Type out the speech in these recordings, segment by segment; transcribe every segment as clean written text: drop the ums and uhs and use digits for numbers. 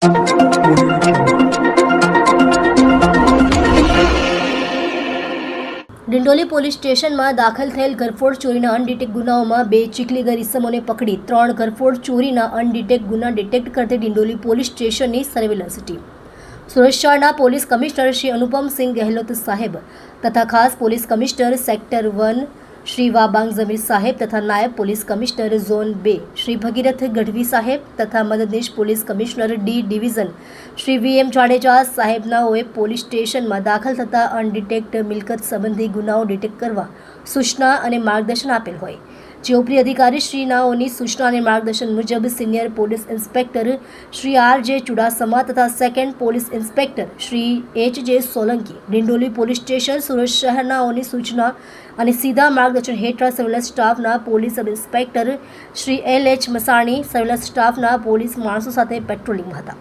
Dindoli police સ્ટેશનમાં દાખલ થયેલ ઘરફોડ ચોરીના અનડિટેક્ટ ગુનાઓમાં 2 ચીખલીગર ઇસમોને પકડી 3 ઘરફોડ ચોરીના અનડિટેક્ટ ગુના ડિટેક્ટ કરતી ડિંડોલી પોલીસ સ્ટેશનની સર્વેલન્સ ટીમ સુરત શહેરના પોલીસ કમિશનર શ્રી અનુપમસિંહ ગેહલોત સાહેબ તથા ખાસ police commissioner sector 1 Shri Wabang Jamir સાહેબ તથા નાયબ police commissioner zone 2 Shri Bhagirath Gadhvi સાહેબ તથા મદદનીશ police commissioner D division Shri VM Jadeja સાહેબનાઓએ પોલીસ સ્ટેશનમાં દાખલ થતા અનડિટેક્ટ મિલકત સંબંધી ગુનાઓ ડિટેક્ટ કરવા સૂચના અને માર્ગદર્શન આપેલ હોય જે ઉપરી અધિકારી શ્રીનાઓની સૂચના અને માર્ગદર્શન મુજબ senior police inspector Shri RJ. Chudasama તથા second police inspector Shri HJ. Solanki Dindoli police station Surat શહેરનાઓની સૂચના અને સીધા માર્ગદર્શન હેઠળ સર્વેલન્સ સ્ટાફના police sub inspector Shri LH. Masani surveillance સ્ટાફના પોલીસ માણસો સાથે પેટ્રોલિંગમાં હતા।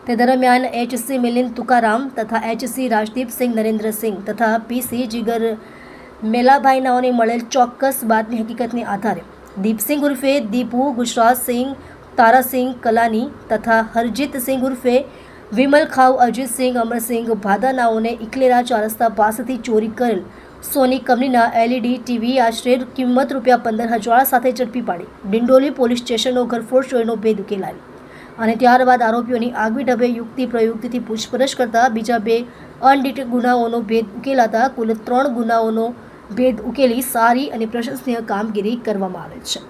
તે દરમિયાન એચ.સી. મિલિંદ તુકારામ તથા એચ.સી. રાજદીપસિંહ નરેન્દ્રસિંહ તથા પી.સી. જીગર મેલાભાઈનાઓને મળેલ ચોક્કસ બાતમી હકીકતને આધારે દીપસિંહ ઉર્ફે દીપુ ગુજરાતસિંહ તારાસિંહ કલાની તથા હરજીતસિંહ ઉર્ફે વિમલ ખાવ અજીતસિંહ અમરસિંહ ભાદાનાઓને ઇકલેરા 4 રસ્તા પાસેથી ચોરી કરેલ સોની કંપનીના એલઈડી ટીવી આશરે કિંમત ₹15,000 સાથે ઝડપી પાડી ડિંડોલી પોલીસ સ્ટેશનનો ઘરફોડ ચોરીનો ભેદ ઉકેલાયો અને ત્યારબાદ આરોપીઓની આગવી ઢબે યુક્તિ પ્રયુક્તિથી પૂછપરછ કરતા બીજા 2 અનડિટેક્ટ ગુનાઓનો ભેદ ઉકેલાતા કુલ 3 ગુનાઓનો ભેદ ઉકેલી સારી અને પ્રશંસનીય કામગીરી કરવામાં આવે છે।